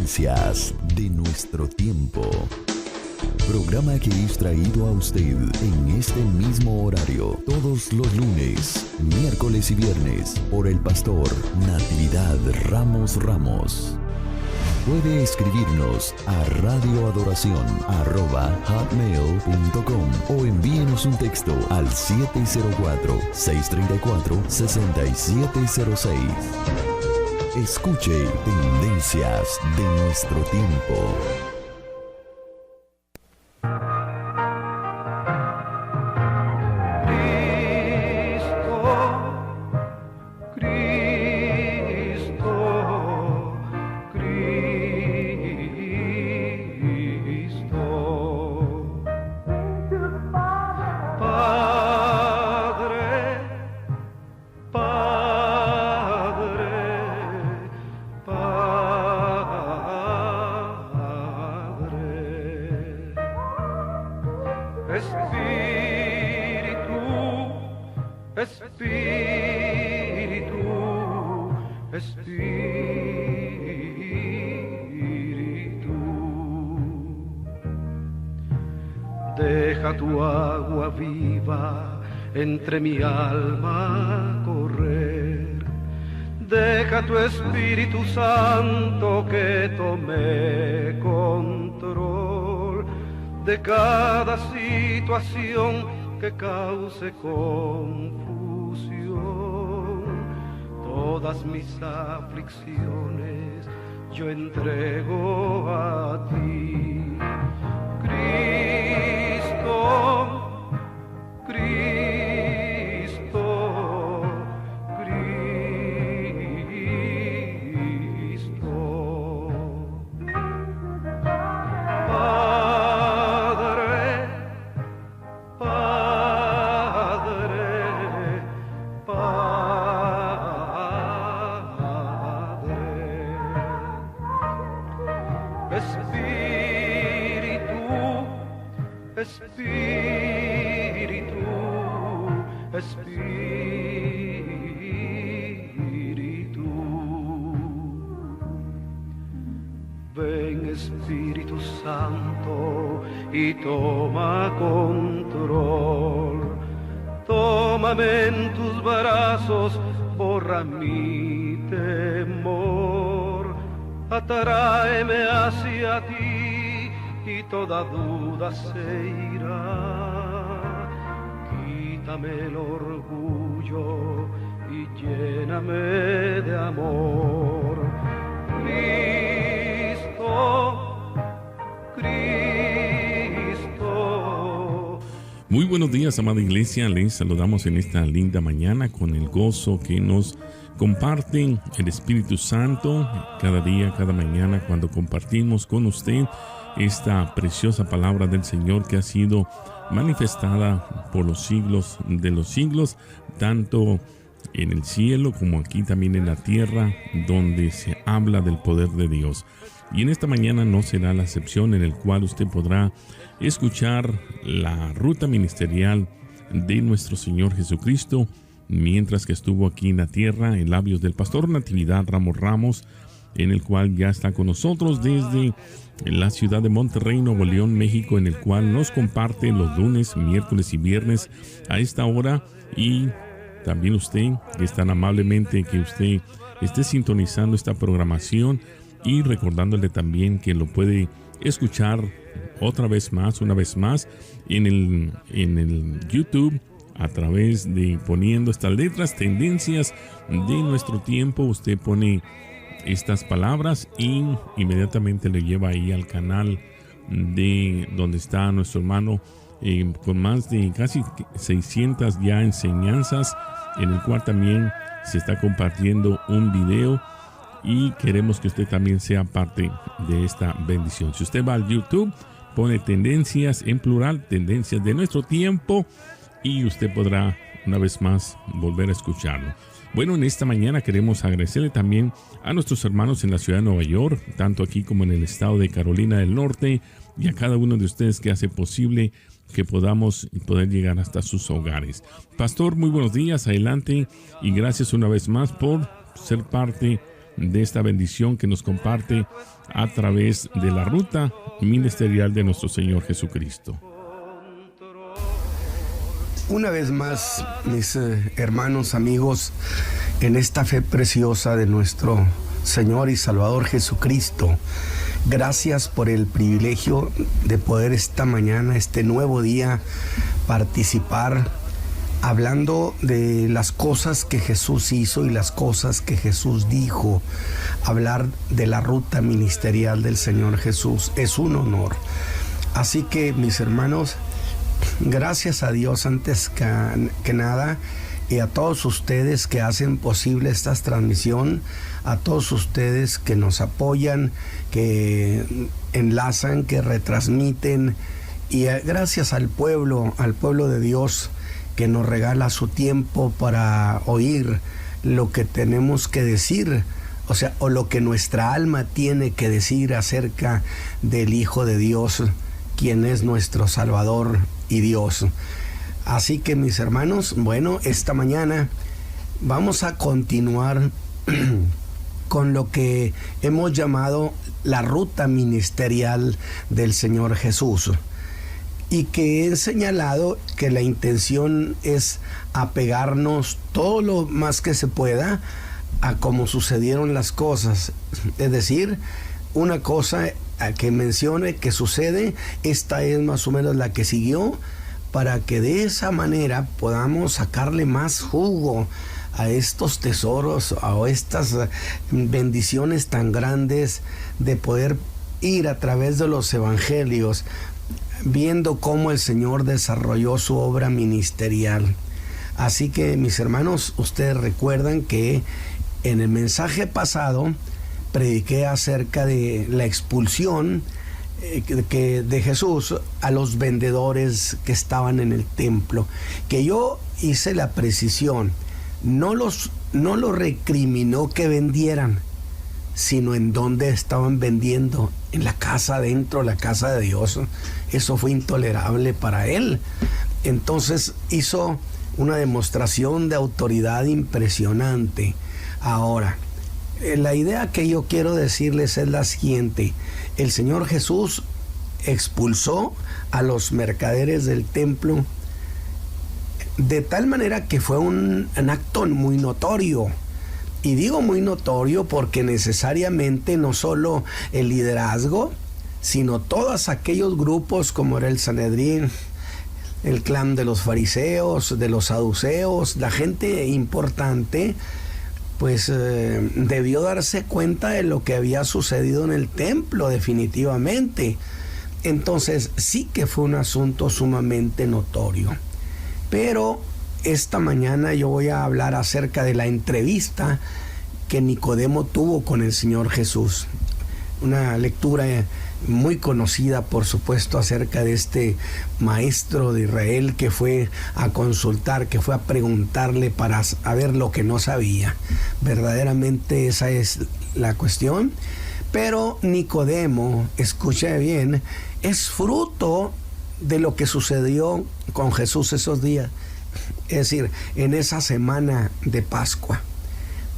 Tendencias de nuestro tiempo. Programa que es traído a usted en este mismo horario todos los lunes, miércoles y viernes por el pastor Natividad Ramos. Puede escribirnos a radioadoración@hotmail.com o envíenos un texto al 704-634-6706. Escuche Tendencias de nuestro tiempo. Deja tu agua viva entre mi alma correr. Deja tu Espíritu Santo que tome control de cada situación que cause confusión. Todas mis aflicciones yo entrego a ti. Ven Espíritu Santo y toma control. Tómame en tus brazos, borra mi temor. Atráeme hacia ti y toda duda se irá. Quítame el orgullo y lléname de amor. Cristo. Muy buenos días, amada iglesia. Les saludamos en esta linda mañana con el gozo que nos comparte el Espíritu Santo cada día, cada mañana, cuando compartimos con usted esta preciosa palabra del Señor que ha sido manifestada por los siglos de los siglos, tanto en el cielo como aquí también en la tierra, donde se habla del poder de Dios. Y en esta mañana no será la excepción, en el cual usted podrá escuchar la ruta ministerial de nuestro Señor Jesucristo mientras que estuvo aquí en la tierra, en labios del pastor Natividad Ramos, en el cual ya está con nosotros desde la ciudad de Monterrey, Nuevo León, México, en el cual nos comparte los lunes, miércoles y viernes a esta hora. Y también usted, que es tan amablemente que usted esté sintonizando esta programación y recordándole también que lo puede escuchar una vez más, en el YouTube, a través de poniendo estas letras, Tendencias de nuestro tiempo. Usted pone estas palabras y inmediatamente le lleva ahí al canal de donde está nuestro hermano, con más de casi 600 ya enseñanzas, en el cual también se está compartiendo un video, y queremos que usted también sea parte de esta bendición. Si usted va al YouTube, pone Tendencias en plural, Tendencias de nuestro tiempo, y usted podrá una vez más volver a escucharlo. Bueno, en esta mañana queremos agradecerle también a nuestros hermanos en la ciudad de Nueva York, tanto aquí como en el estado de Carolina del Norte, y a cada uno de ustedes que hace posible que podamos poder llegar hasta sus hogares. Pastor, muy buenos días, adelante, y gracias una vez más por ser parte de esta bendición que nos comparte a través de la ruta ministerial de nuestro Señor Jesucristo. Una vez más, mis hermanos, amigos, en esta fe preciosa de nuestro Señor y Salvador Jesucristo, gracias por el privilegio de poder esta mañana, este nuevo día, participar hablando de las cosas que Jesús hizo y las cosas que Jesús dijo. Hablar de la ruta ministerial del Señor Jesús es un honor. Así que, mis hermanos, gracias a Dios antes que nada, y a todos ustedes que hacen posible esta transmisión, a todos ustedes que nos apoyan, que enlazan, que retransmiten, y gracias al pueblo de Dios que nos regala su tiempo para oír lo que tenemos que decir, o lo que nuestra alma tiene que decir acerca del Hijo de Dios, quien es nuestro Salvador y Dios. Así que, mis hermanos, bueno, esta mañana vamos a continuar con lo que hemos llamado la ruta ministerial del Señor Jesús, y que he señalado que la intención es apegarnos todo lo más que se pueda a cómo sucedieron las cosas. Es decir, una cosa que mencione que sucede, esta es más o menos la que siguió, para que de esa manera podamos sacarle más jugo a estos tesoros, a estas bendiciones tan grandes de poder ir a través de los evangelios, viendo cómo el Señor desarrolló su obra ministerial. Así que, mis hermanos, ustedes recuerdan que en el mensaje pasado prediqué acerca de la expulsión de Jesús a los vendedores que estaban en el templo, que yo hice la precisión, no los recriminó que vendieran, sino en dónde estaban vendiendo, en la casa adentro, la casa de Dios. Eso fue intolerable para él. Entonces hizo una demostración de autoridad impresionante. Ahora, la idea que yo quiero decirles es la siguiente: el Señor Jesús expulsó a los mercaderes del templo de tal manera que fue un acto muy notorio. Y digo muy notorio porque necesariamente no solo el liderazgo, sino todos aquellos grupos como era el Sanedrín, el clan de los fariseos, de los saduceos, la gente importante, pues debió darse cuenta de lo que había sucedido en el templo, definitivamente. Entonces sí que fue un asunto sumamente notorio. Pero esta mañana yo voy a hablar acerca de la entrevista que Nicodemo tuvo con el Señor Jesús. Una lectura muy conocida, por supuesto, acerca de este maestro de Israel que fue a consultar, que fue a preguntarle para saber lo que no sabía. Verdaderamente esa es la cuestión. Pero Nicodemo, escuche bien, es fruto de lo que sucedió con Jesús esos días. Es decir, en esa semana de Pascua.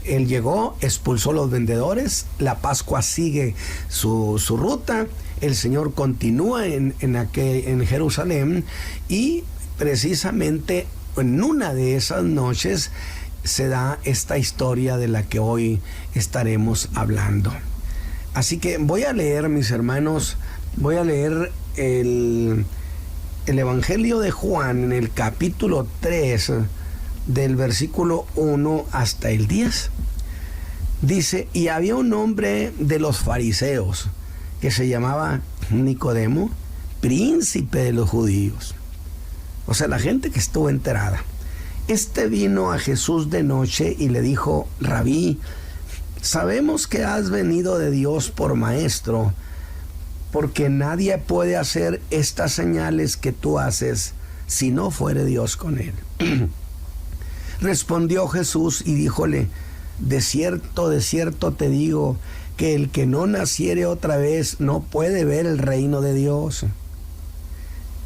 Él llegó, expulsó a los vendedores, la Pascua sigue su ruta, el Señor continúa en Jerusalén, y precisamente en una de esas noches se da esta historia de la que hoy estaremos hablando. Así que voy a leer, mis hermanos, voy a leer el Evangelio de Juan en el capítulo 3, del versículo 1 hasta el 10. Dice: y había un hombre de los fariseos que se llamaba Nicodemo, príncipe de los judíos. O sea, la gente que estuvo enterada. Este vino a Jesús de noche y le dijo: Rabí, sabemos que has venido de Dios por maestro, porque nadie puede hacer estas señales que tú haces si no fuere Dios con él. Respondió Jesús y díjole: de cierto te digo, que el que no naciere otra vez no puede ver el reino de Dios.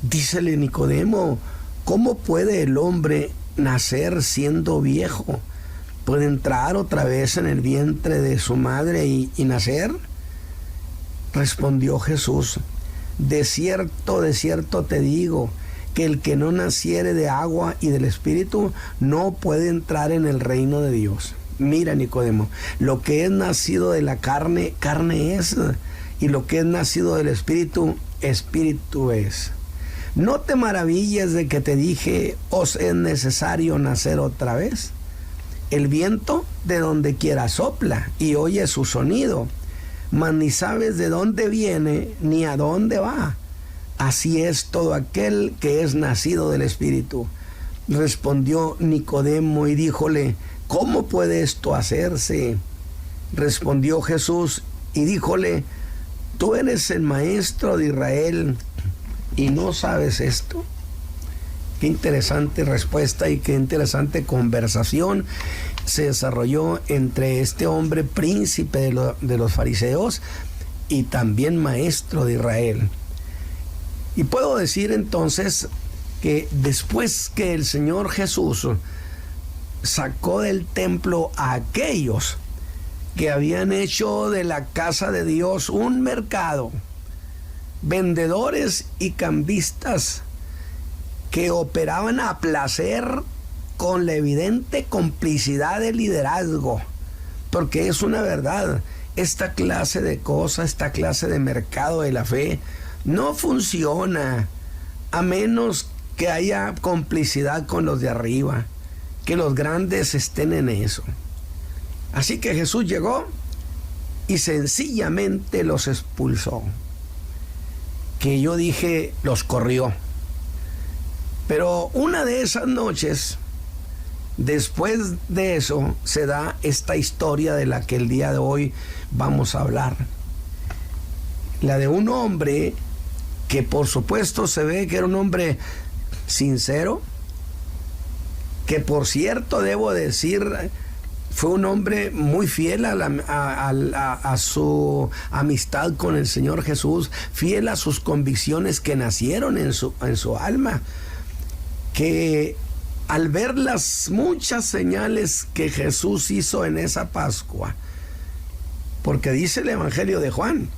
Dícele Nicodemo: ¿cómo puede el hombre nacer siendo viejo? puede entrar otra vez en el vientre de su madre y nacer? Respondió Jesús: de cierto te digo, que el que no naciere de agua y del Espíritu no puede entrar en el reino de Dios. Mira, Nicodemo, lo que es nacido de la carne, carne es, y lo que es nacido del Espíritu, Espíritu es. No te maravilles de que te dije, os es necesario nacer otra vez. El viento de donde quiera sopla y oye su sonido, mas ni sabes de dónde viene ni a dónde va. Así es todo aquel que es nacido del Espíritu. Respondió Nicodemo y díjole: ¿cómo puede esto hacerse? Respondió Jesús y díjole: ¿tú eres el maestro de Israel y no sabes esto? Qué interesante respuesta y qué interesante conversación se desarrolló entre este hombre príncipe de los fariseos y también maestro de Israel. Y puedo decir entonces que después que el Señor Jesús sacó del templo a aquellos que habían hecho de la casa de Dios un mercado, vendedores y cambistas que operaban a placer con la evidente complicidad del liderazgo, porque es una verdad, esta clase de cosas, esta clase de mercado de la fe no funciona a menos que haya complicidad con los de arriba, que los grandes estén en eso. Así que Jesús llegó y sencillamente los expulsó. Que yo dije, los corrió. Pero una de esas noches, después de eso, se da esta historia de la que el día de hoy vamos a hablar. La de un hombre que por supuesto se ve que era un hombre sincero, que por cierto debo decir fue un hombre muy fiel a su amistad con el Señor Jesús, fiel a sus convicciones que nacieron en su alma, que al ver las muchas señales que Jesús hizo en esa Pascua, porque dice el Evangelio de Juan,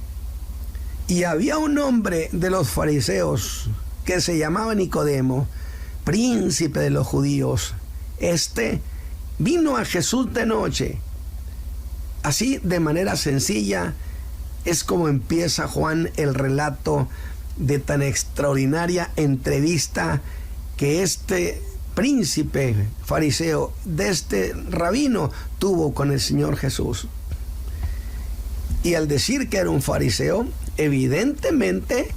y había un hombre de los fariseos que se llamaba Nicodemo, príncipe de los judíos. Este vino a Jesús de noche. Así, de manera sencilla, es como empieza Juan el relato de tan extraordinaria entrevista que este príncipe fariseo, de este rabino, tuvo con el Señor Jesús. Y al decir que era un fariseo, evidentemente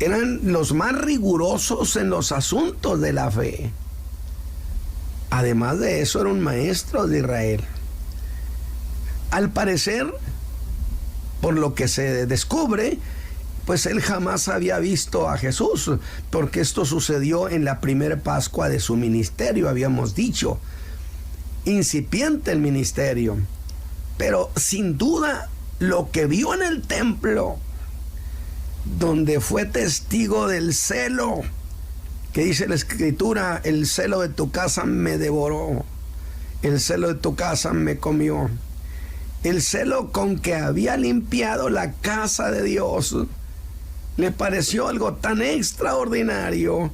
eran los más rigurosos en los asuntos de la fe. Además de eso, era un maestro de Israel. Al parecer, por lo que se descubre, pues él jamás había visto a Jesús, porque esto sucedió en la primera Pascua de su ministerio, habíamos dicho. Incipiente el ministerio. Pero sin duda, lo que vio en el templo, donde fue testigo del celo, que dice la Escritura, el celo de tu casa me devoró, el celo de tu casa me comió, el celo con que había limpiado la casa de Dios, le pareció algo tan extraordinario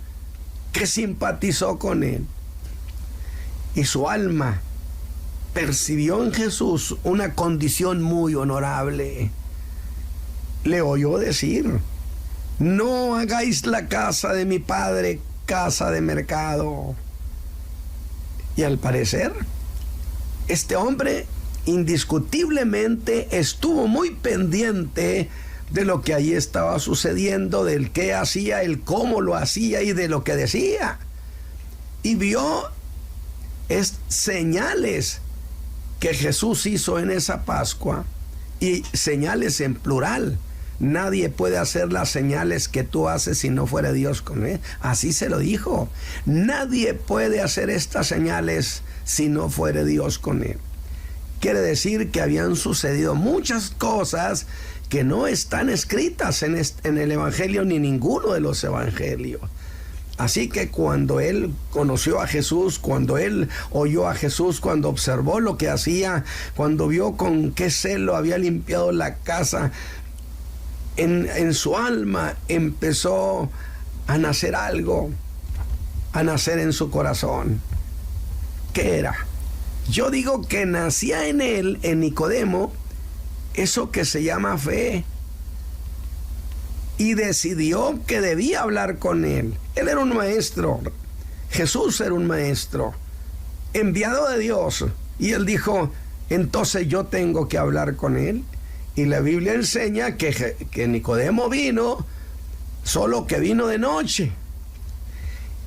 que simpatizó con él. Y su alma percibió en Jesús una condición muy honorable. Le oyó decir: no hagáis la casa de mi padre casa de mercado. Y al parecer, este hombre indiscutiblemente estuvo muy pendiente de lo que allí estaba sucediendo, del qué hacía, el cómo lo hacía y de lo que decía. Y vio señales que Jesús hizo en esa Pascua, y señales en plural. Nadie puede hacer las señales que tú haces si no fuera Dios con él. Así se lo dijo. Nadie puede hacer estas señales si no fuera Dios con él. Quiere decir que habían sucedido muchas cosas que no están escritas en el Evangelio, ni ninguno de los Evangelios. Así que cuando él conoció a Jesús, cuando él oyó a Jesús, cuando observó lo que hacía, cuando vio con qué celo había limpiado la casa, en su alma empezó a nacer algo, a nacer en su corazón. ¿Qué era? Yo digo que nacía en él, en Nicodemo, eso que se llama fe. Y decidió que debía hablar con él. Él era un maestro. Jesús era un maestro, enviado de Dios. Y él dijo, entonces yo tengo que hablar con él. Y la Biblia enseña que Nicodemo vino, solo que vino de noche.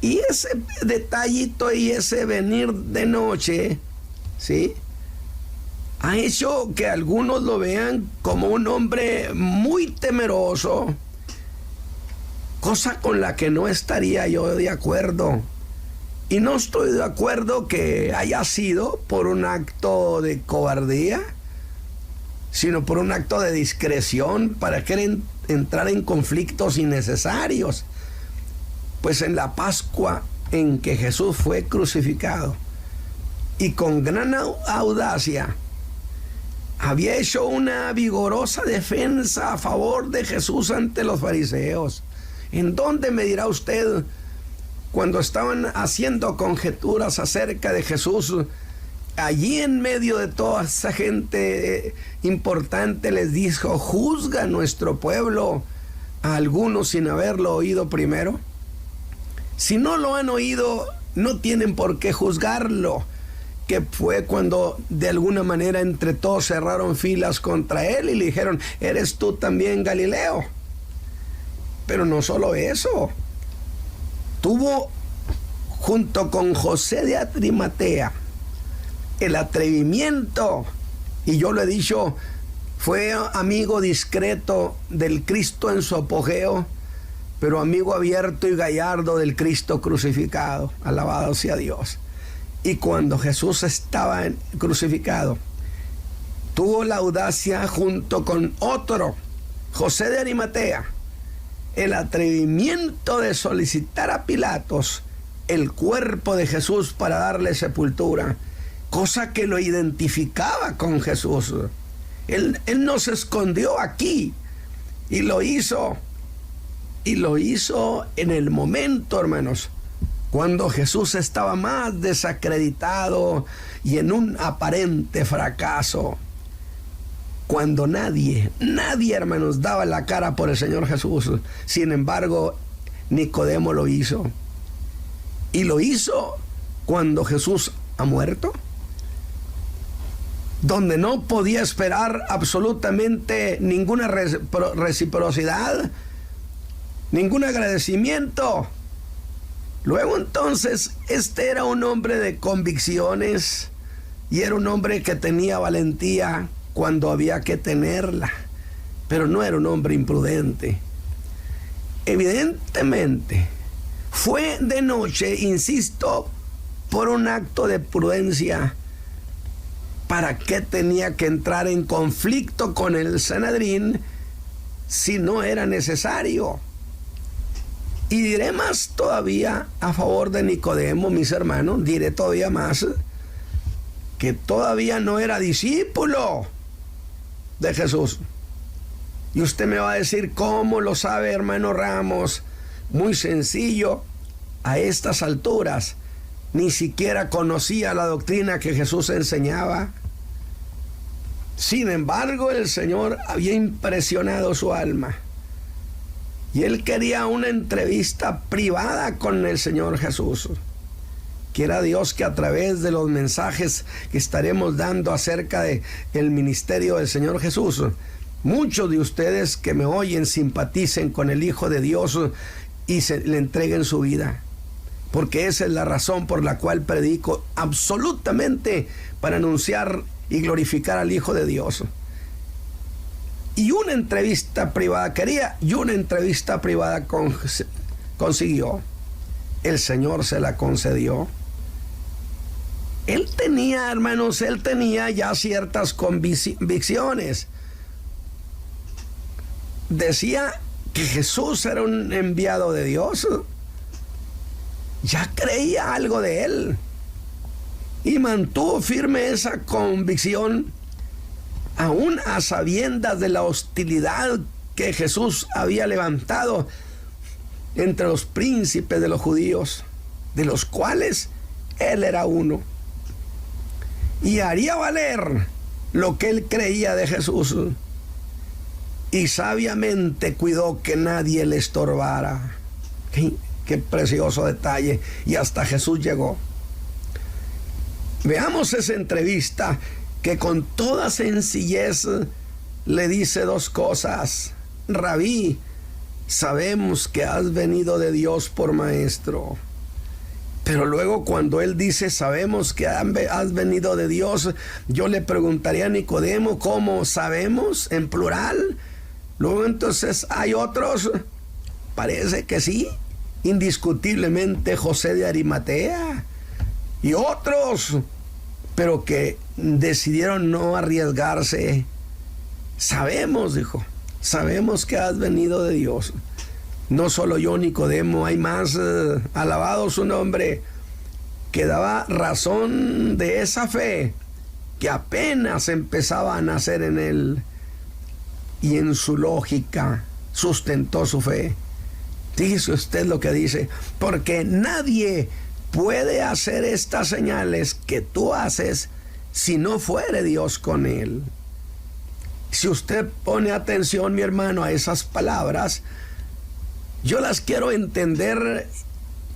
Y ese detallito y ese venir de noche, ¿sí?, ha hecho que algunos lo vean como un hombre muy temeroso, cosa con la que no estaría yo de acuerdo. Y no estoy de acuerdo que haya sido por un acto de cobardía, sino por un acto de discreción para querer entrar en conflictos innecesarios. Pues en la Pascua en que Jesús fue crucificado, y con gran audacia había hecho una vigorosa defensa a favor de Jesús ante los fariseos. ¿En dónde, me dirá usted, cuando estaban haciendo conjeturas acerca de Jesús, allí en medio de toda esa gente importante, les dijo, juzga a nuestro pueblo a algunos sin haberlo oído primero? Si no lo han oído, no tienen por qué juzgarlo. Que fue cuando de alguna manera entre todos cerraron filas contra él y le dijeron, ¿eres tú también Galileo? Pero no solo eso, tuvo junto con José de Arimatea el atrevimiento, y yo lo he dicho, fue amigo discreto del Cristo en su apogeo, pero amigo abierto y gallardo del Cristo crucificado. Alabado sea Dios. Y cuando Jesús estaba crucificado, tuvo la audacia junto con otro, José de Arimatea, el atrevimiento de solicitar a Pilatos el cuerpo de Jesús para darle sepultura, cosa que lo identificaba con Jesús. Él no se escondió aquí, y lo hizo en el momento, hermanos, cuando Jesús estaba más desacreditado y en un aparente fracaso. Cuando nadie, hermanos, daba la cara por el Señor Jesús. Sin embargo, Nicodemo lo hizo. Y lo hizo cuando Jesús ha muerto, donde no podía esperar absolutamente ninguna reciprocidad, ningún agradecimiento. Luego entonces, este era un hombre de convicciones y era un hombre que tenía valentía cuando había que tenerla, pero no era un hombre imprudente. Evidentemente, fue de noche, insisto, por un acto de prudencia. ¿Para qué tenía que entrar en conflicto con el Sanedrín si no era necesario? Y diré más todavía a favor de Nicodemo, mis hermanos, diré todavía más, que todavía no era discípulo de Jesús. Y usted me va a decir, ¿cómo lo sabe, hermano Ramos? Muy sencillo, a estas alturas ni siquiera conocía la doctrina que Jesús enseñaba. Sin embargo, el Señor había impresionado su alma. Y él quería una entrevista privada con el Señor Jesús. Quiera Dios que a través de los mensajes que estaremos dando acerca del ministerio del Señor Jesús, muchos de ustedes que me oyen simpaticen con el Hijo de Dios y le entreguen su vida. Porque esa es la razón por la cual predico, absolutamente para anunciar y glorificar al Hijo de Dios. Y una entrevista privada quería, y una entrevista privada consiguió. El Señor se la concedió. Él tenía, hermanos, ya ciertas convicciones. Decía que Jesús era un enviado de Dios. ya creía algo de él y mantuvo firme esa convicción, aún a sabiendas de la hostilidad que Jesús había levantado entre los príncipes de los judíos, de los cuales él era uno, y haría valer lo que él creía de Jesús, y sabiamente cuidó que nadie le estorbara. Qué precioso detalle. Y hasta Jesús llegó. Veamos esa entrevista que con toda sencillez le dice dos cosas. Rabí, sabemos que has venido de Dios por maestro. Pero luego cuando él dice sabemos que has venido de Dios, yo le preguntaría a Nicodemo, ¿cómo sabemos? En plural. Luego entonces hay otros, parece que sí, indiscutiblemente José de Arimatea, y otros, pero que decidieron no arriesgarse. Sabemos, dijo, sabemos que has venido de Dios. No solo yo, Nicodemo, hay más, alabado su nombre, que daba razón de esa fe que apenas empezaba a nacer en él, y en su lógica sustentó su fe. Dice usted lo que dice, porque nadie puede hacer estas señales que tú haces si no fuere Dios con él. Si usted pone atención, mi hermano, a esas palabras, yo las quiero entender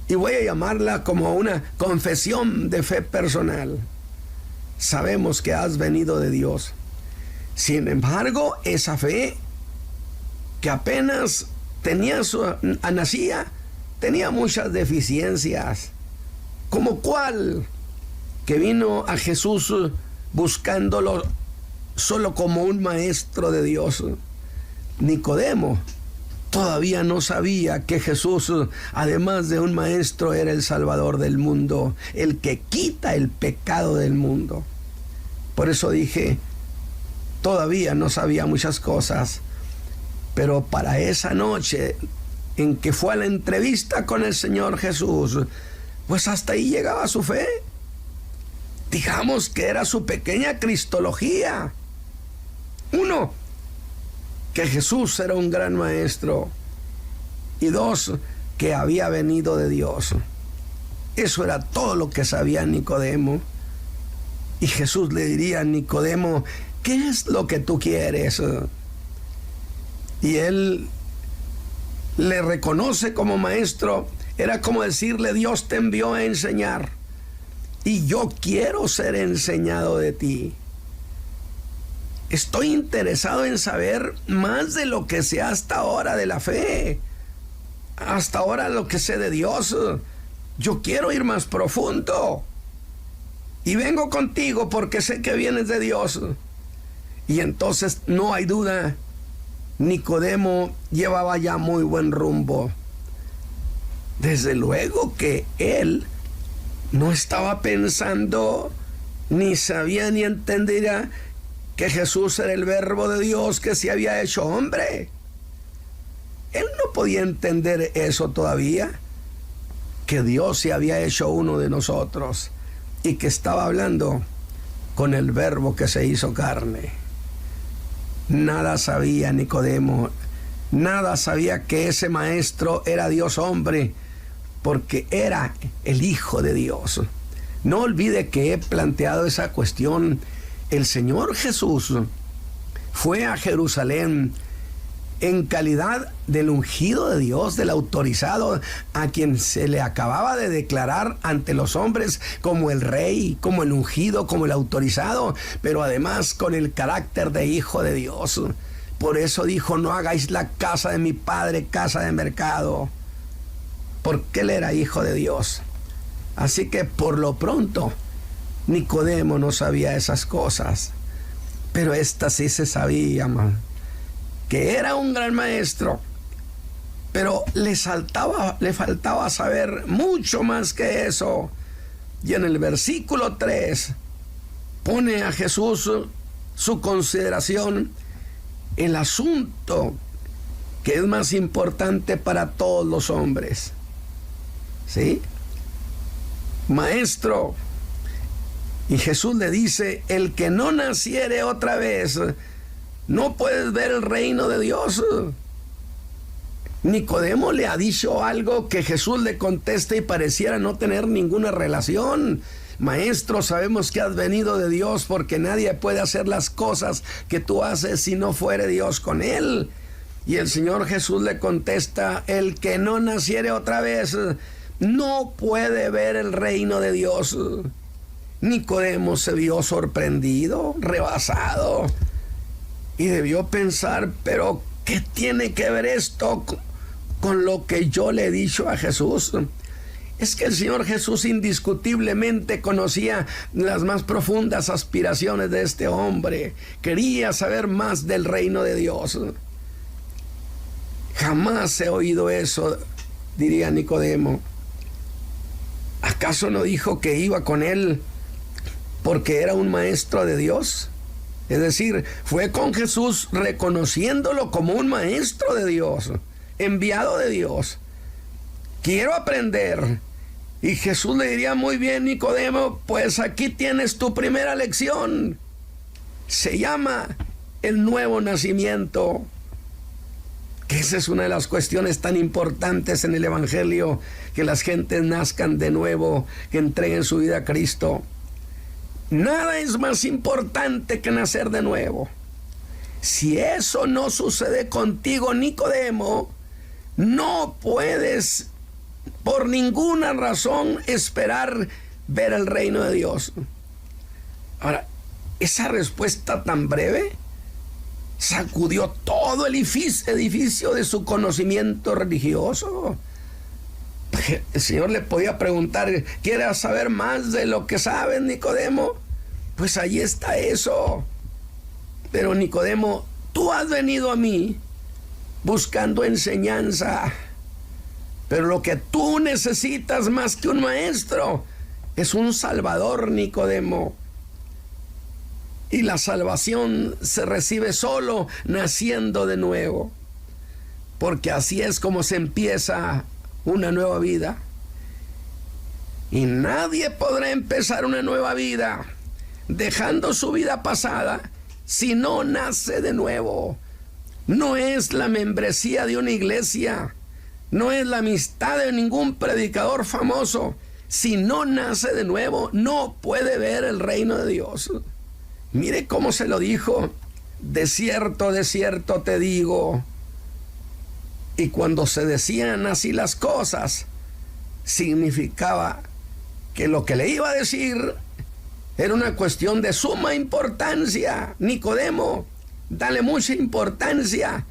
y voy a llamarla como una confesión de fe personal. Sabemos que has venido de Dios. Sin embargo, esa fe que apenas nacía, tenía muchas deficiencias. ¿Como cuál? Que vino a Jesús buscándolo solo como un maestro de Dios. Nicodemo todavía no sabía que Jesús, además de un maestro, era el Salvador del mundo, el que quita el pecado del mundo. Por eso dije, todavía no sabía muchas cosas, pero para esa noche en que fue a la entrevista con el Señor Jesús, pues hasta ahí llegaba su fe. Digamos que era su pequeña cristología. Uno, que Jesús era un gran maestro, y dos, que había venido de Dios. Eso era todo lo que sabía Nicodemo. Y Jesús le diría a Nicodemo, ¿qué es lo que tú quieres? Y él le reconoce como maestro. Era como decirle, Dios te envió a enseñar y yo quiero ser enseñado de ti. Estoy interesado en saber más de lo que sé hasta ahora de la fe, hasta ahora lo que sé de Dios. Yo quiero ir más profundo y vengo contigo porque sé que vienes de Dios. Y entonces no hay duda, Nicodemo llevaba ya muy buen rumbo. Desde luego que él no estaba pensando, ni sabía ni entendía que Jesús era el Verbo de Dios que se había hecho hombre. Él no podía entender eso todavía, que Dios se había hecho uno de nosotros y que estaba hablando con el Verbo que se hizo carne. Nada sabía Nicodemo, nada sabía que ese maestro era Dios hombre, porque era el Hijo de Dios. No olvide que he planteado esa cuestión. El Señor Jesús fue a Jerusalén en calidad del ungido de Dios, del autorizado, a quien se le acababa de declarar ante los hombres como el rey, como el ungido, como el autorizado, pero además con el carácter de hijo de Dios. Por eso dijo, no hagáis la casa de mi padre casa de mercado, porque él era hijo de Dios. Así que por lo pronto Nicodemo no sabía esas cosas, pero esta sí se sabía, que era un gran maestro, pero le faltaba saber mucho más que eso. Y en el versículo 3 pone a Jesús su consideración, el asunto que es más importante para todos los hombres, ¿sí? Maestro, y Jesús le dice, el que no naciere otra vez, no puedes ver el reino de Dios. Nicodemo le ha dicho algo que Jesús le contesta y pareciera no tener ninguna relación. Maestro, sabemos que has venido de Dios, porque nadie puede hacer las cosas que tú haces si no fuere Dios con él. Y el Señor Jesús le contesta, el que no naciere otra vez no puede ver el reino de Dios. Nicodemo se vio sorprendido, rebasado, y debió pensar, pero ¿qué tiene que ver esto con lo que yo le he dicho a Jesús? Es que el Señor Jesús indiscutiblemente conocía las más profundas aspiraciones de este hombre. Quería saber más del reino de Dios. Jamás he oído eso, diría Nicodemo. ¿Acaso no dijo que iba con él porque era un maestro de Dios? Es decir, fue con Jesús reconociéndolo como un maestro de Dios, enviado de Dios. Quiero aprender. Y Jesús le diría, muy bien, Nicodemo, pues aquí tienes tu primera lección. Se llama el nuevo nacimiento. Que esa es una de las cuestiones tan importantes en el Evangelio, que las gentes nazcan de nuevo, que entreguen su vida a Cristo. Nada es más importante que nacer de nuevo. Si eso no sucede contigo, Nicodemo, no puedes por ninguna razón esperar ver el reino de Dios. Ahora, esa respuesta tan breve sacudió todo el edificio de su conocimiento religioso. El Señor le podía preguntar, ¿quieres saber más de lo que sabes, Nicodemo? Pues ahí está eso. Pero Nicodemo, tú has venido a mí buscando enseñanza, pero lo que tú necesitas más que un maestro es un salvador, Nicodemo. Y la salvación se recibe solo naciendo de nuevo, porque así es como se empieza una nueva vida. Y nadie podrá empezar una nueva vida dejando su vida pasada si no nace de nuevo. No es la membresía de una iglesia, no es la amistad de ningún predicador famoso. Si no nace de nuevo, no puede ver el reino de Dios. Mire cómo se lo dijo: de cierto te digo. Y cuando se decían así las cosas, significaba que lo que le iba a decir era una cuestión de suma importancia. Nicodemo, dale mucha importancia.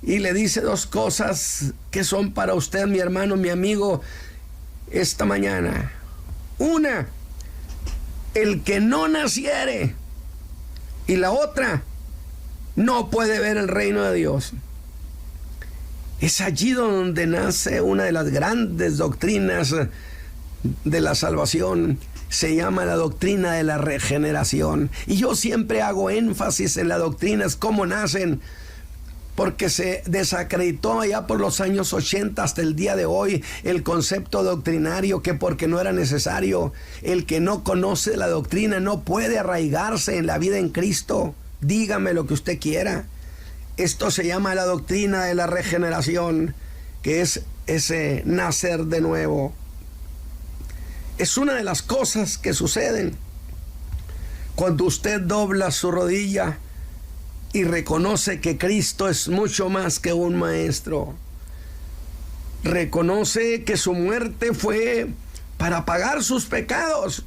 Y le dice dos cosas que son para usted, mi hermano, mi amigo, esta mañana. Una, el que no naciere. Y la otra, no puede ver el reino de Dios. Es allí donde nace una de las grandes doctrinas de la salvación. Se llama la doctrina de la regeneración. Y yo siempre hago énfasis en las doctrinas, cómo nacen, porque se desacreditó allá por los años 80 hasta el día de hoy el concepto doctrinario, que porque no era necesario. El que no conoce la doctrina no puede arraigarse en la vida en Cristo. Dígame lo que usted quiera. Esto se llama la doctrina de la regeneración, que es ese nacer de nuevo. Es una de las cosas que suceden cuando usted dobla su rodilla y reconoce que Cristo es mucho más que un maestro. Reconoce que su muerte fue para pagar sus pecados.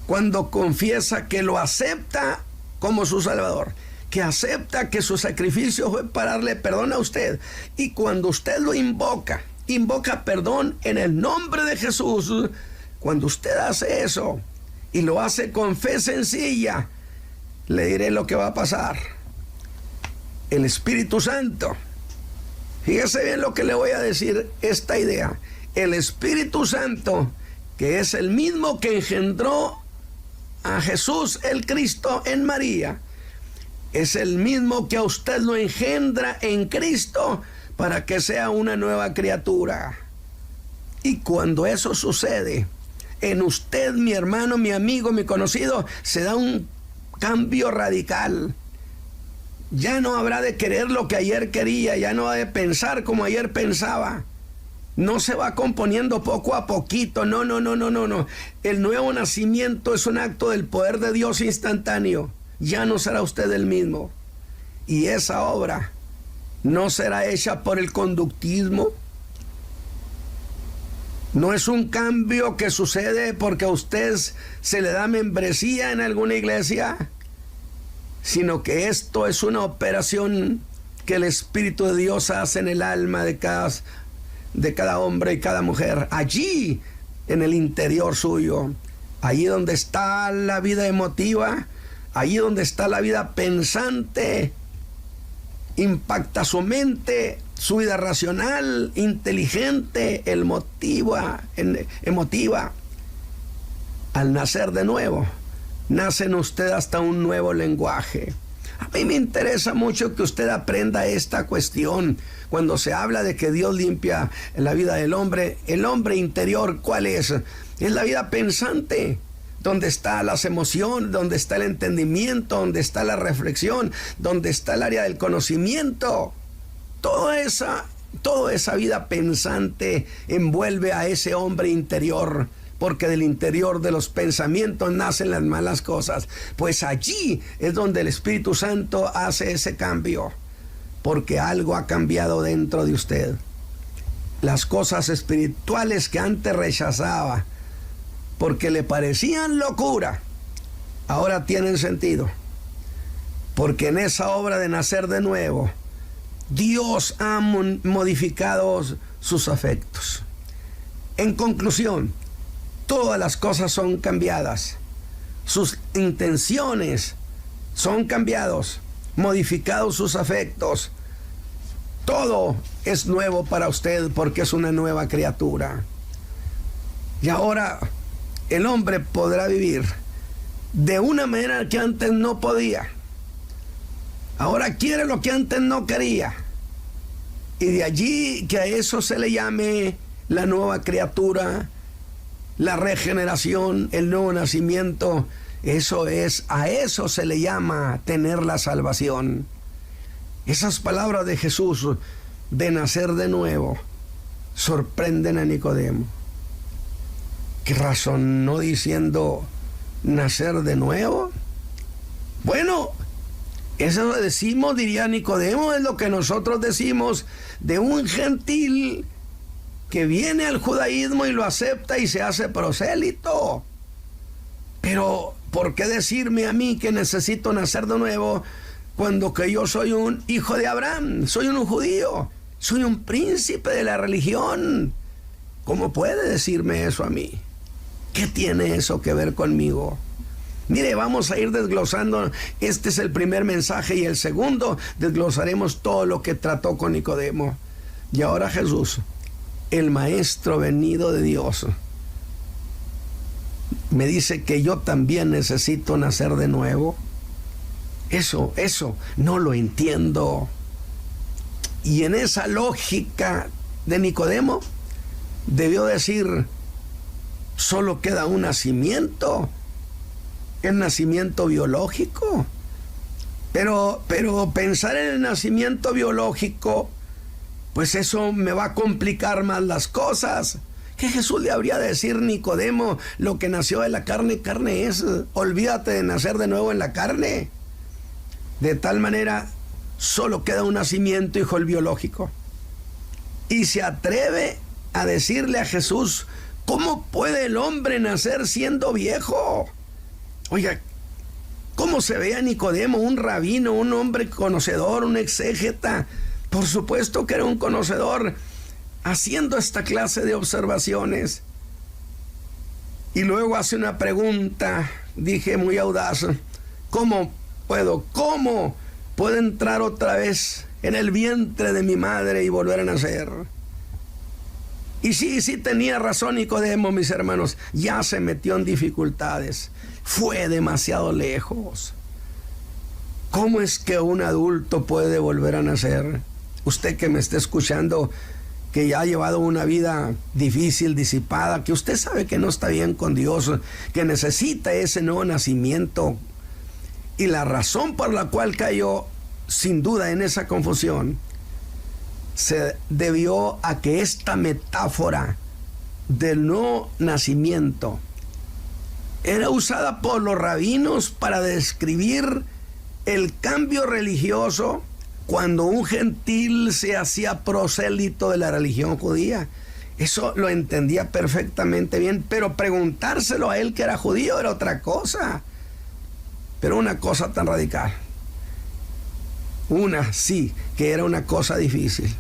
Cuando confiesa que lo acepta como su Salvador, que acepta que su sacrificio fue para darle perdón a usted. Y cuando usted lo invoca perdón en el nombre de Jesús. Cuando usted hace eso y lo hace con fe sencilla, le diré lo que va a pasar. El Espíritu Santo, fíjese bien lo que le voy a decir, esta idea. El Espíritu Santo, que es el mismo que engendró a Jesús el Cristo en María, es el mismo que a usted lo engendra en Cristo para que sea una nueva criatura. Y cuando eso sucede, en usted, mi hermano, mi amigo, mi conocido, se da un cambio radical. Ya no habrá de querer lo que ayer quería, ya no ha de pensar como ayer pensaba. No se va componiendo poco a poquito, no. El nuevo nacimiento es un acto del poder de Dios instantáneo. Ya no será usted el mismo. Y esa obra no será hecha por el conductismo. No es un cambio que sucede porque a usted se le da membresía en alguna iglesia, sino que esto es una operación que el Espíritu de Dios hace en el alma de cada hombre y cada mujer, allí en el interior suyo, allí donde está la vida emotiva, allí donde está la vida pensante, impacta su mente, su vida racional, inteligente, emotiva. Al nacer de nuevo, nace en usted hasta un nuevo lenguaje. A mí me interesa mucho que usted aprenda esta cuestión. Cuando se habla de que Dios limpia la vida del hombre, el hombre interior, ¿cuál es? Es la vida pensante, donde están las emociones, donde está el entendimiento, donde está la reflexión, donde está el área del conocimiento. Toda esa vida pensante envuelve a ese hombre interior, porque del interior de los pensamientos nacen las malas cosas. Pues allí es donde el Espíritu Santo hace ese cambio, porque algo ha cambiado dentro de usted. Las cosas espirituales que antes rechazaba porque le parecían locura, ahora tienen sentido, porque en esa obra de nacer de nuevo, Dios ha modificado sus afectos. En conclusión, todas las cosas son cambiadas. Sus intenciones son cambiados, modificados sus afectos. Todo es nuevo para usted porque es una nueva criatura. Y ahora el hombre podrá vivir de una manera que antes no podía. Ahora quiere lo que antes no quería. Y de allí que a eso se le llame la nueva criatura, la regeneración, el nuevo nacimiento. A eso se le llama tener la salvación. Esas palabras de Jesús de nacer de nuevo sorprenden a Nicodemo. ¿Qué razonó diciendo nacer de nuevo? Bueno, eso decimos, diría Nicodemo, es lo que nosotros decimos de un gentil que viene al judaísmo y lo acepta y se hace prosélito. Pero, ¿por qué decirme a mí que necesito nacer de nuevo cuando que yo soy un hijo de Abraham, soy un judío, soy un príncipe de la religión? ¿Cómo puede decirme eso a mí? ¿Qué tiene eso que ver conmigo? Mire, vamos a ir desglosando. Este es el primer mensaje y el segundo desglosaremos todo lo que trató con Nicodemo. Y ahora Jesús, el maestro venido de Dios, me dice que yo también necesito nacer de nuevo. Eso no lo entiendo. Y en esa lógica de Nicodemo debió decir, solo queda un nacimiento, el nacimiento biológico. Pero pensar en el nacimiento biológico, pues eso me va a complicar más las cosas. ¿Qué Jesús le habría de decir Nicodemo? Lo que nació de la carne, carne es. Olvídate de nacer de nuevo en la carne. De tal manera, solo queda un nacimiento, hijo, el biológico. Y se atreve a decirle a Jesús, ¿cómo puede el hombre nacer siendo viejo? Oiga, ¿cómo se ve a Nicodemo? Un rabino, un hombre conocedor, un exégeta. Por supuesto que era un conocedor, haciendo esta clase de observaciones. Y luego hace una pregunta, dije muy audaz, ¿cómo puedo entrar otra vez en el vientre de mi madre y volver a nacer? Y sí tenía razón Nicodemo, mis hermanos, ya se metió en dificultades, fue demasiado lejos. ¿Cómo es que un adulto puede volver a nacer? Usted que me está escuchando, que ya ha llevado una vida difícil, disipada, que usted sabe que no está bien con Dios, que necesita ese nuevo nacimiento. Y la razón por la cual cayó, sin duda, en esa confusión, se debió a que esta metáfora del nuevo nacimiento era usada por los rabinos para describir el cambio religioso cuando un gentil se hacía prosélito de la religión judía. Eso lo entendía perfectamente bien, pero preguntárselo a él que era judío era otra cosa. Pero una cosa tan radical. Una, sí, que era una cosa difícil.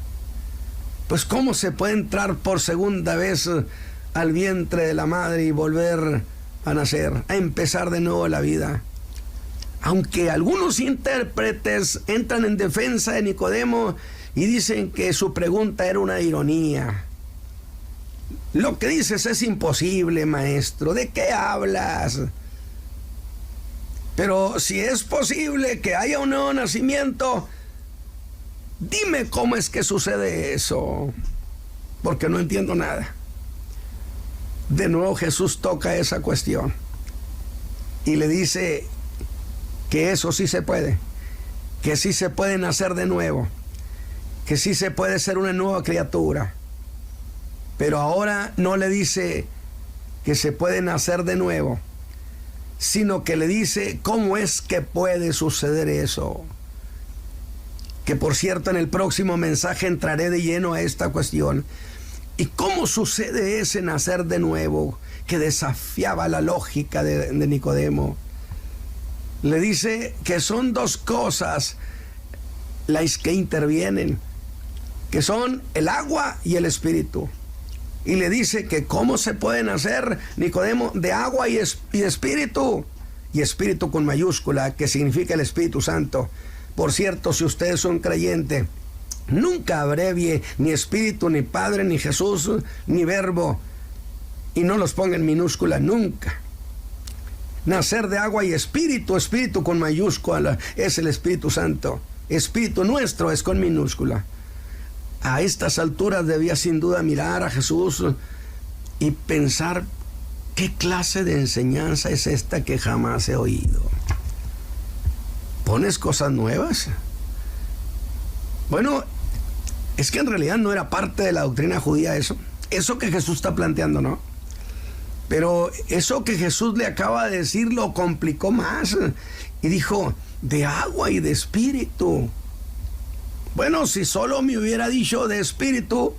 Pues ¿cómo se puede entrar por segunda vez al vientre de la madre y volver a nacer, a empezar de nuevo la vida? Aunque algunos intérpretes entran en defensa de Nicodemo y dicen que su pregunta era una ironía. Lo que dices es imposible, maestro. ¿De qué hablas? Pero si es posible que haya un nuevo nacimiento, dime cómo es que sucede eso, porque no entiendo nada. De nuevo Jesús toca esa cuestión y le dice que eso sí se puede, que sí se puede nacer de nuevo, que sí se puede ser una nueva criatura. Pero ahora no le dice que se puede nacer de nuevo, sino que le dice cómo es que puede suceder eso. Que por cierto, en el próximo mensaje entraré de lleno a esta cuestión. ¿Y cómo sucede ese nacer de nuevo que desafiaba la lógica de Nicodemo? Le dice que son dos cosas las que intervienen, que son el agua y el espíritu. Y le dice que cómo se puede nacer, Nicodemo, de agua y espíritu. Y espíritu con mayúscula, que significa el Espíritu Santo. Por cierto, si usted es un creyente, nunca abrevie ni Espíritu, ni Padre, ni Jesús, ni Verbo, y no los ponga en minúscula nunca. Nacer de agua y espíritu, espíritu con mayúscula, es el Espíritu Santo. Espíritu nuestro es con minúscula. A estas alturas debía sin duda mirar a Jesús y pensar, ¿qué clase de enseñanza es esta que jamás he oído? ¿Pones cosas nuevas? Bueno, es que en realidad no era parte de la doctrina judía eso que Jesús está planteando, ¿no? Pero eso que Jesús le acaba de decir lo complicó más y dijo, de agua y de espíritu. Bueno, si solo me hubiera dicho de espíritu,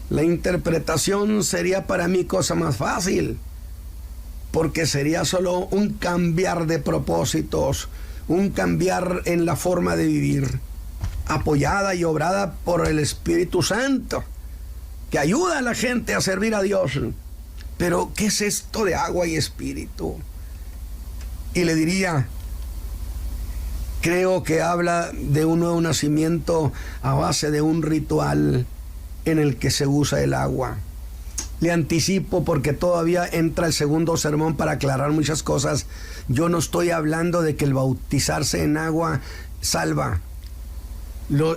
la interpretación sería para mí cosa más fácil, porque sería solo un cambiar de propósitos, un cambiar en la forma de vivir, apoyada y obrada por el Espíritu Santo, que ayuda a la gente a servir a Dios. Pero, ¿qué es esto de agua y espíritu? Y le diría, creo que habla de un nuevo nacimiento a base de un ritual en el que se usa el agua. Le anticipo porque todavía entra el segundo sermón para aclarar muchas cosas. Yo no estoy hablando de que el bautizarse en agua salva.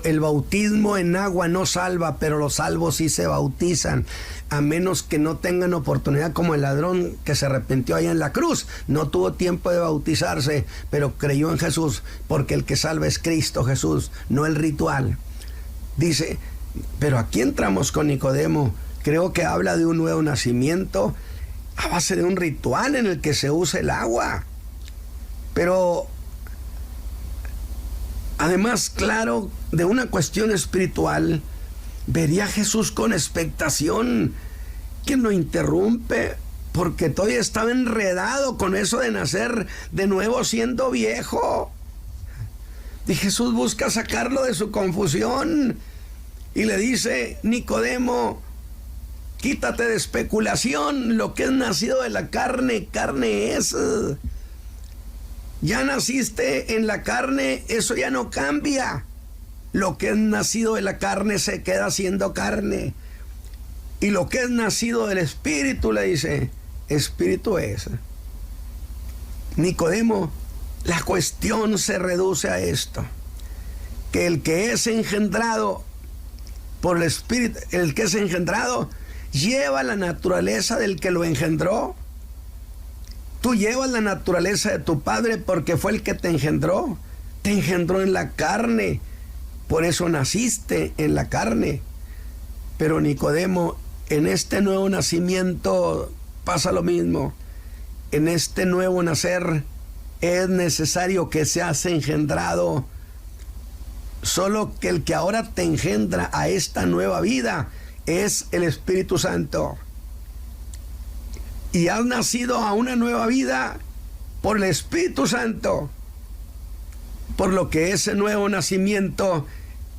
El bautismo en agua no salva, pero los salvos sí se bautizan, a menos que no tengan oportunidad, como el ladrón que se arrepintió allá en la cruz. No tuvo tiempo de bautizarse, pero creyó en Jesús, porque el que salva es Cristo Jesús, no el ritual. Dice, pero aquí entramos con Nicodemo. Creo que habla de un nuevo nacimiento a base de un ritual en el que se usa el agua. Pero además, claro, de una cuestión espiritual, vería a Jesús con expectación. ¿Quién lo interrumpe? Porque todavía estaba enredado con eso de nacer de nuevo siendo viejo. Y Jesús busca sacarlo de su confusión y le dice, Nicodemo, quítate de especulación. Lo que es nacido de la carne, carne es. Ya naciste en la carne, eso ya no cambia. Lo que es nacido de la carne se queda siendo carne. Y lo que es nacido del espíritu, le dice, espíritu es. Nicodemo, la cuestión se reduce a esto: que el que es engendrado por el Espíritu, el que es engendrado, lleva la naturaleza del que lo engendró. Tú llevas la naturaleza de tu padre porque fue el que te engendró en la carne, por eso naciste en la carne. Pero Nicodemo, en este nuevo nacimiento pasa lo mismo. En este nuevo nacer es necesario que seas engendrado. Solo que el que ahora te engendra a esta nueva vida es el Espíritu Santo. Y has nacido a una nueva vida por el Espíritu Santo. Por lo que ese nuevo nacimiento,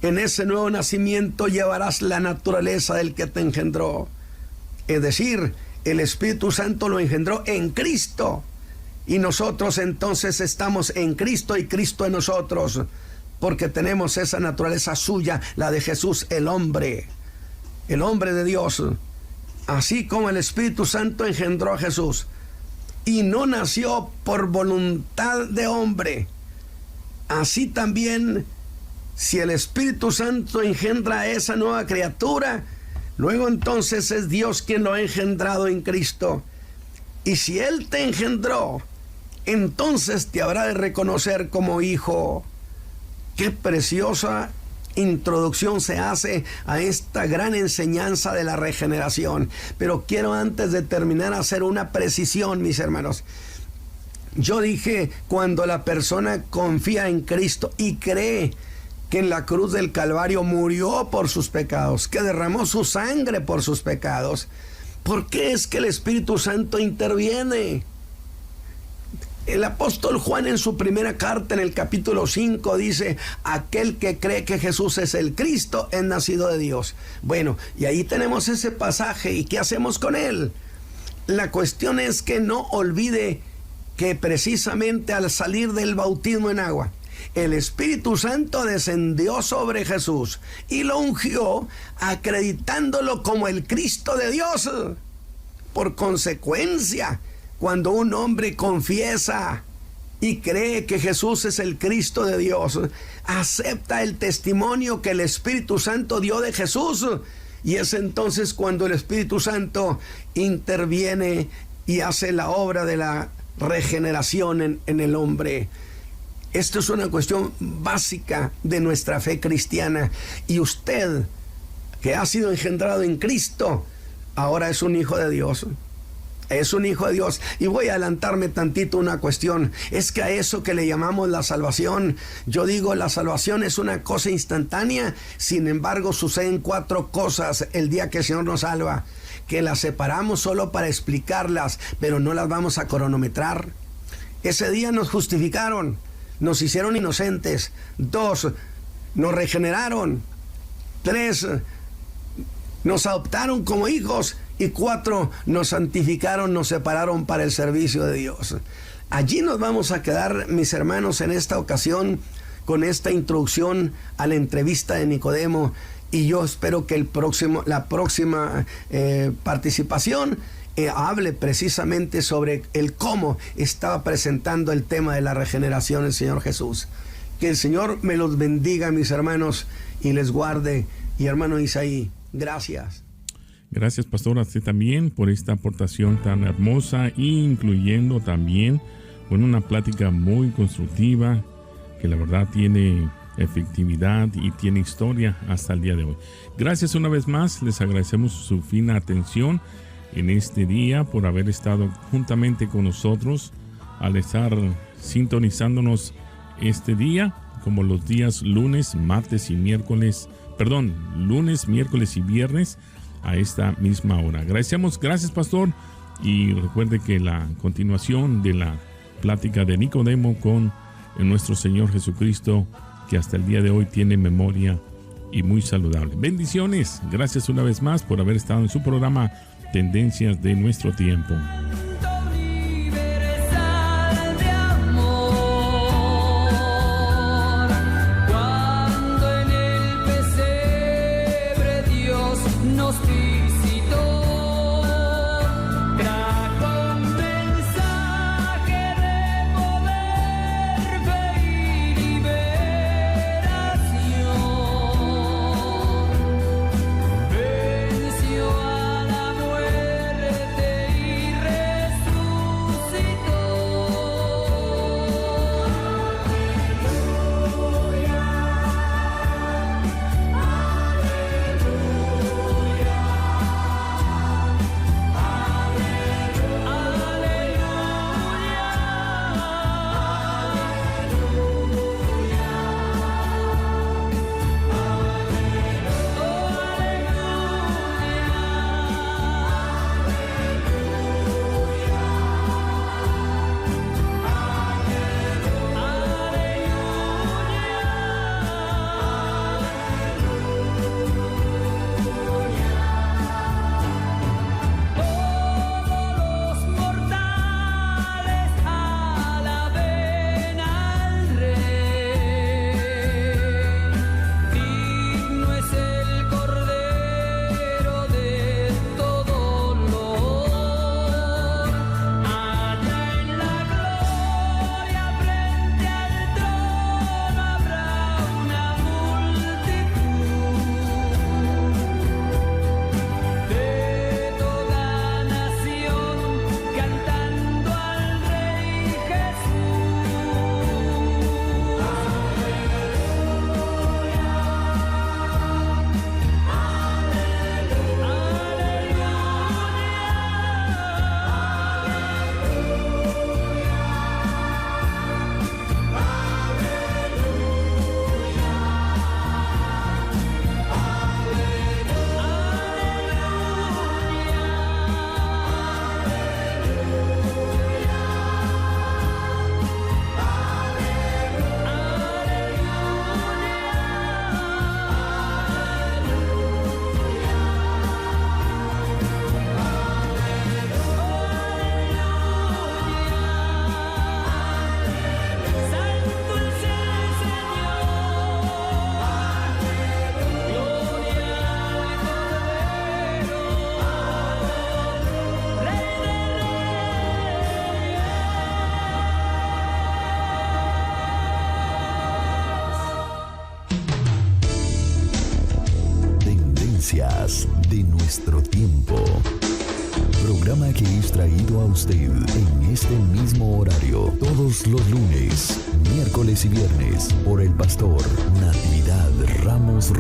en ese nuevo nacimiento llevarás la naturaleza del que te engendró. Es decir, el Espíritu Santo lo engendró en Cristo. Y nosotros entonces estamos en Cristo y Cristo en nosotros. Porque tenemos esa naturaleza suya, la de Jesús, el hombre de Dios. Así como el Espíritu Santo engendró a Jesús y no nació por voluntad de hombre, así también, si el Espíritu Santo engendra a esa nueva criatura, luego entonces es Dios quien lo ha engendrado en Cristo. Y si Él te engendró, entonces te habrá de reconocer como hijo. Qué preciosa introducción se hace a esta gran enseñanza de la regeneración. Pero quiero, antes de terminar, hacer una precisión, mis hermanos. Yo dije, cuando la persona confía en Cristo y cree que en la cruz del Calvario murió por sus pecados, que derramó su sangre por sus pecados, ¿por qué es que el Espíritu Santo interviene? El apóstol Juan, en su primera carta, en el capítulo 5, dice: aquel que cree que Jesús es el Cristo es nacido de Dios. Bueno, y ahí tenemos ese pasaje. ¿Y qué hacemos con él? La cuestión es que no olvide que precisamente al salir del bautismo en agua, el Espíritu Santo descendió sobre Jesús y lo ungió, acreditándolo como el Cristo de Dios. Por consecuencia, cuando un hombre confiesa y cree que Jesús es el Cristo de Dios, acepta el testimonio que el Espíritu Santo dio de Jesús, y es entonces cuando el Espíritu Santo interviene y hace la obra de la regeneración en el hombre. Esto es una cuestión básica de nuestra fe cristiana, y usted, que ha sido engendrado en Cristo, ahora es un hijo de Dios. Es un hijo de Dios. Y voy a adelantarme tantito una cuestión. Es que a eso que le llamamos la salvación, yo digo, la salvación es una cosa instantánea. Sin embargo, suceden 4 cosas el día que el Señor nos salva, que las separamos solo para explicarlas, pero no las vamos a cronometrar. Ese día nos justificaron, nos hicieron inocentes. 2, nos regeneraron. 3, nos adoptaron como hijos. Y 4, nos santificaron, nos separaron para el servicio de Dios. Allí nos vamos a quedar, mis hermanos, en esta ocasión, con esta introducción a la entrevista de Nicodemo. Y yo espero que la próxima participación hable precisamente sobre el cómo estaba presentando el tema de la regeneración el Señor Jesús. Que el Señor me los bendiga, mis hermanos, y les guarde. Y hermano Isaí, gracias. Gracias, pastor, a usted también por esta aportación tan hermosa, incluyendo también una plática muy constructiva que la verdad tiene efectividad y tiene historia hasta el día de hoy. Gracias una vez más, les agradecemos su fina atención en este día, por haber estado juntamente con nosotros al estar sintonizándonos este día, como los días lunes, miércoles y viernes a esta misma hora. Gracias, pastor, y recuerde que la continuación de la plática de Nicodemo con nuestro Señor Jesucristo, que hasta el día de hoy tiene memoria y muy saludable. Bendiciones, gracias una vez más por haber estado en su programa Tendencias de Nuestro Tiempo. Tendencias de nuestro tiempo. Programa que es traído a usted en este mismo horario todos los lunes, miércoles y viernes por el pastor Natividad Ramos.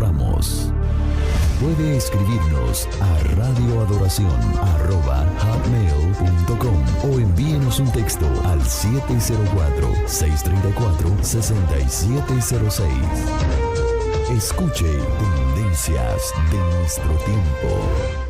Puede escribirnos a radioadoración@hotmail.com o envíenos un texto al 704-634-6706. Escuche Tendencias de nuestro tiempo.